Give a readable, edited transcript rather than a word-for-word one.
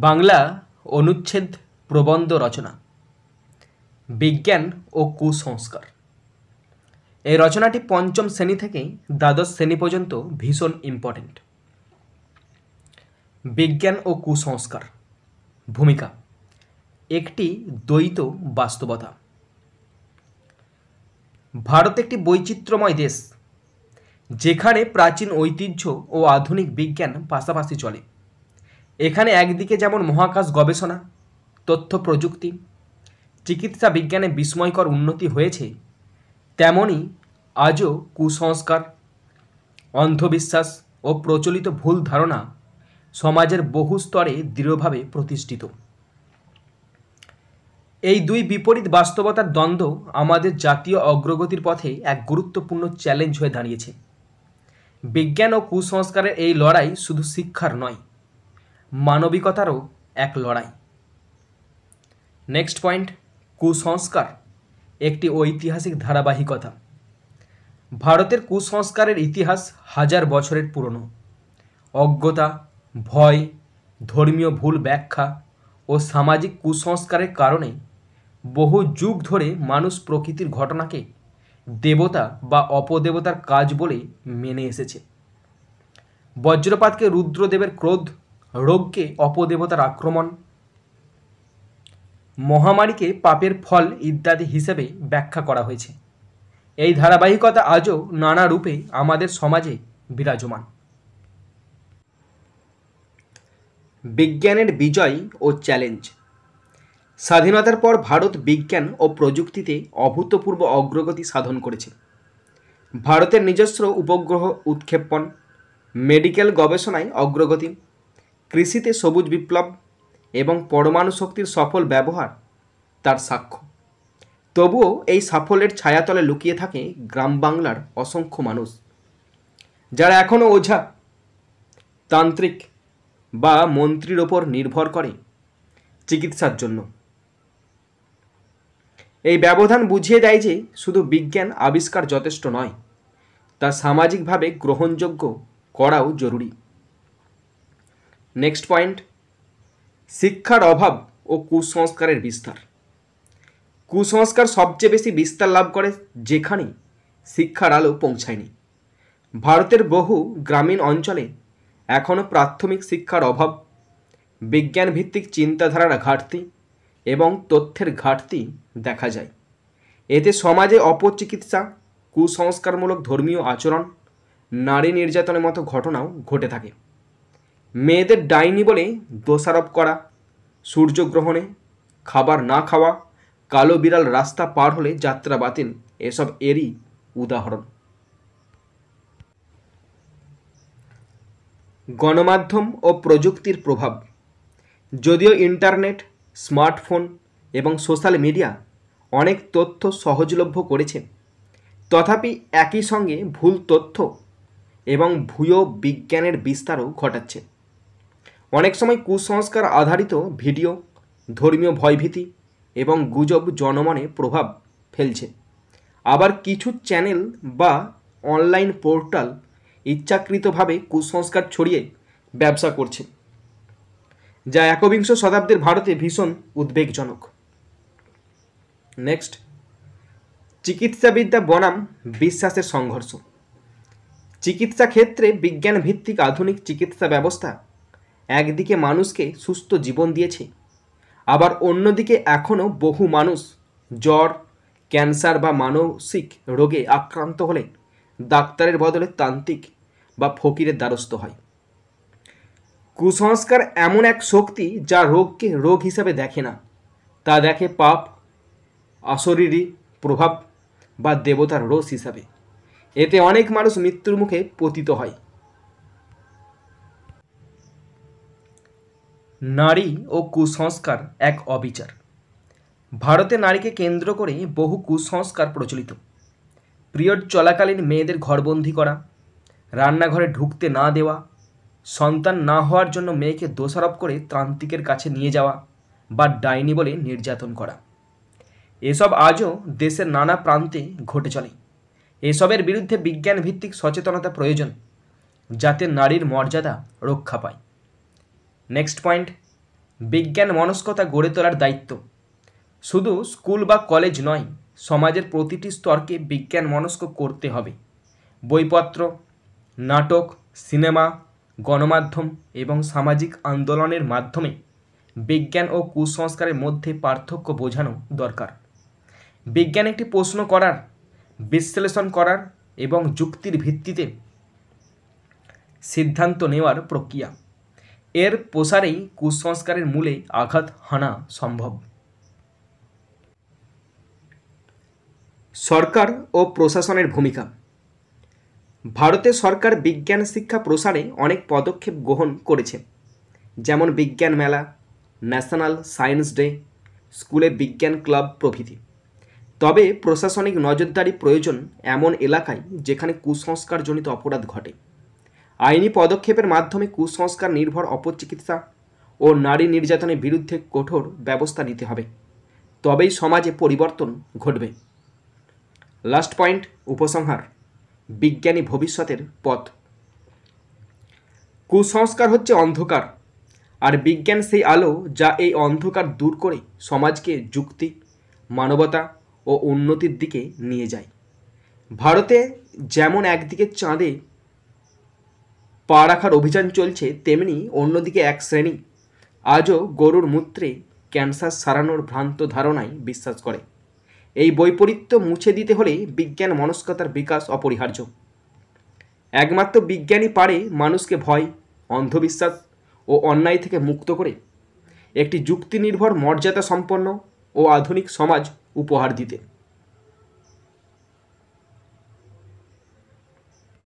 বাংলা অনুচ্ছেদ প্রবন্ধ রচনা বিজ্ঞান ও কুসংস্কার। এই রচনাটি পঞ্চম শ্রেণী থেকে দ্বাদশ শ্রেণী পর্যন্ত ভীষণ ইম্পর্টেন্ট। বিজ্ঞান ও কুসংস্কার। ভূমিকা: একটি দ্বৈত বাস্তবতা। ভারত একটি বৈচিত্র্যময় দেশ, যেখানে প্রাচীন ঐতিহ্য ও আধুনিক বিজ্ঞান পাশাপাশি চলে। এখানে একদিকে যেমন মহাকাশ গবেষণা, তথ্য প্রযুক্তি, চিকিৎসা বিজ্ঞানে বিস্ময়কর উন্নতি হয়েছে, তেমনি আজও কুসংস্কার, অন্ধবিশ্বাস ও প্রচলিত ভুল ধারণা সমাজের বহু স্তরে দৃঢ়ভাবে প্রতিষ্ঠিত। এই দুই বিপরীত বাস্তবতার দ্বন্দ্ব আমাদের জাতীয় অগ্রগতির পথে এক গুরুত্বপূর্ণ চ্যালেঞ্জ হয়ে দাঁড়িয়েছে। বিজ্ঞান ও কুসংস্কারের এই লড়াই শুধু শিক্ষার নয়, মানবিকতারও এক লড়াই। নেক্সট পয়েন্ট: কুসংস্কার একটি ঐতিহাসিক ধারাবাহিকতা। ভারতের কুসংস্কারের ইতিহাস হাজার বছরের পুরনো। অজ্ঞতা, ভয়, ধর্মীয় ভুল ব্যাখ্যা ও সামাজিক কুসংস্কারের কারণে বহু যুগ ধরে মানুষ প্রকৃতির ঘটনাকে দেবতা বা অপদেবতার কাজ বলে মেনে এসেছে। বজ্রপাতকে রুদ্রদেবের ক্রোধ, রোগকে অপদেবতার আক্রমণ, মহামারীকে পাপের ফল ইত্যাদি হিসেবে ব্যাখ্যা করা হয়েছে। এই ধারাবাহিকতা আজও নানা রূপে আমাদের সমাজে বিরাজমান। বিজ্ঞানের বিজয় ও চ্যালেঞ্জ। স্বাধীনতার পর ভারত বিজ্ঞান ও প্রযুক্তিতে অভূতপূর্ব অগ্রগতি সাধন করেছে। ভারতের নিজস্ব উপগ্রহ উৎক্ষেপণ, মেডিকেল গবেষণায় অগ্রগতি, কৃষিতে সবুজ বিপ্লব এবং পরমাণু শক্তির সফল ব্যবহার তার সাক্ষ্য। তবুও এই সাফল্যের ছায়াতলে লুকিয়ে থাকে গ্রাম বাংলার অসংখ্য মানুষ, যারা এখনও ওঝা, তান্ত্রিক বা মন্ত্রীর ওপর নির্ভর করে চিকিৎসার জন্য। এই ব্যবধান বুঝিয়ে দেয় যে শুধু বিজ্ঞান আবিষ্কার যথেষ্ট নয়, তা সামাজিকভাবে গ্রহণযোগ্য করাও জরুরি। নেক্সট পয়েন্ট: শিক্ষার অভাব ও কুসংস্কারের বিস্তার। কুসংস্কার সবচেয়ে বেশি বিস্তার লাভ করে যেখানে শিক্ষার আলো পৌঁছায়নি। ভারতের বহু গ্রামীণ অঞ্চলে এখনও প্রাথমিক শিক্ষার অভাব, বিজ্ঞান ভিত্তিক চিন্তাধারার ঘাটতি এবং তথ্যের ঘাটতি দেখা যায়। এতে সমাজে অপচিকিৎসা, কুসংস্কারমূলক ধর্মীয় আচরণ, নারী নির্যাতনের মতো ঘটনাও ঘটে থাকে। মেয়েদের ডাইনি বলে দোষারোপ করা, সূর্যগ্রহণে খাবার না খাওয়া, কালো বিড়াল রাস্তা পার হলে যাত্রা বাতিল, এসব এরই উদাহরণ। গণমাধ্যম ও প্রযুক্তির প্রভাব। যদিও ইন্টারনেট, স্মার্টফোন এবং সোশ্যাল মিডিয়া অনেক তথ্য সহজলভ্য করেছে, তথাপি একই সঙ্গে ভুল তথ্য এবং ভুয়ো বিজ্ঞানের বিস্তারও ঘটাচ্ছে। অনেক সময় কুসংস্কার আধারিত ভিডিও, ধর্মীয় ভয়ভীতি এবং গুজব জনমনে প্রভাব ফেলছে। আবার কিছু চ্যানেল বা অনলাইন পোর্টাল ইচ্ছাকৃতভাবে কুসংস্কার ছড়িয়ে ব্যবসা করছে, যা একবিংশ শতাব্দীর ভারতে ভীষণ উদ্বেগজনক। নেক্সট: চিকিৎসাবিদ্যা বনাম বিশ্বাসের সংঘর্ষ। চিকিৎসা ক্ষেত্রে বিজ্ঞান ভিত্তিক আধুনিক চিকিৎসা ব্যবস্থা একদিকে মানুষকে সুস্থ জীবন দিয়েছে, আবার অন্যদিকে এখনও বহু মানুষ জ্বর, ক্যান্সার বা মানসিক রোগে আক্রান্ত হলে ডাক্তারের বদলে তান্ত্রিক বা ফকিরের দ্বারস্থ হয়। কুসংস্কার এমন এক শক্তি যা রোগকে রোগ হিসাবে দেখে না, তা দেখে পাপ, অশরীরী প্রভাব বা দেবতার রোষ হিসাবে। এতে অনেক মানুষ মৃত্যুর মুখে পতিত হয়। নারী ও কুসংস্কার এক অবিচার। ভারতে নারীকে কেন্দ্র করে বহু কুসংস্কার প্রচলিত। পিরিয়ড চলাকালীন মেয়েদের ঘরবন্দি করা, রান্নাঘরে ঢুকতে না দেওয়া, সন্তান না হওয়ার জন্য মেয়েকে দোষারোপ করে তান্ত্রিকের কাছে নিয়ে যাওয়া বা ডাইনি বলে নির্যাতন করা, এসব আজও দেশের নানা প্রান্তে ঘটে চলে। এসবের বিরুদ্ধে বিজ্ঞান ভিত্তিক সচেতনতা প্রয়োজন, যাতে নারীর মর্যাদা রক্ষা পায়। নেক্সট পয়েন্ট: বিজ্ঞান মনস্কতা গড়ে তোলার দায়িত্ব শুধু স্কুল বা কলেজ নয়, সমাজের প্রতিটি স্তরকে বিজ্ঞান মনস্ক করতে হবে। বইপত্র, নাটক, সিনেমা, গণমাধ্যম এবং সামাজিক আন্দোলনের মাধ্যমে বিজ্ঞান ও কুসংস্কারের মধ্যে পার্থক্য বোঝানো দরকার। বিজ্ঞান একটি প্রশ্ন করার, বিশ্লেষণ করার এবং যুক্তির ভিত্তিতে সিদ্ধান্ত নেওয়ার প্রক্রিয়া। এর প্রসারেই কুসংস্কারের মূলে আঘাত হানা সম্ভব। সরকার ও প্রশাসনের ভূমিকা। ভারতে সরকার বিজ্ঞান শিক্ষা প্রসারে অনেক পদক্ষেপ গ্রহণ করেছে, যেমন বিজ্ঞান মেলা, ন্যাশনাল সায়েন্স ডে, স্কুলে বিজ্ঞান ক্লাব প্রভৃতি। তবে প্রশাসনিক নজরদারি প্রয়োজন এমন এলাকায় যেখানে কুসংস্কারজনিত অপরাধ ঘটে। আইনি পদক্ষেপের মাধ্যমে কুসংস্কার নির্ভর অপচিকিৎসা ও নারী নির্যাতনের বিরুদ্ধে কঠোর ব্যবস্থা নিতে হবে, তবেই সমাজে পরিবর্তন ঘটবে। লাস্ট পয়েন্ট, উপসংহার। বিজ্ঞানী ভবিষ্যতের পথ। কুসংস্কার হচ্ছে অন্ধকার, আর বিজ্ঞান সেই আলো যা এই অন্ধকার দূর করে সমাজকে যুক্তি, মানবতা ও উন্নতির দিকে নিয়ে যায়। ভারতে যেমন একদিকে চাঁদে পা রাখার অভিযান চলছে, তেমনি অন্যদিকে এক শ্রেণী আজও গরুর মূত্রে ক্যান্সার সারানোর ভ্রান্ত ধারণায় বিশ্বাস করে। এই বৈপরীত্য মুছে দিতে হলে বিজ্ঞান মনস্কতার বিকাশ অপরিহার্য। একমাত্র বিজ্ঞানই পারে মানুষকে ভয়, অন্ধবিশ্বাস ও অন্যায় থেকে মুক্ত করে একটি যুক্তিনির্ভর, মর্যাদা সম্পন্ন ও আধুনিক সমাজ উপহার দিতে।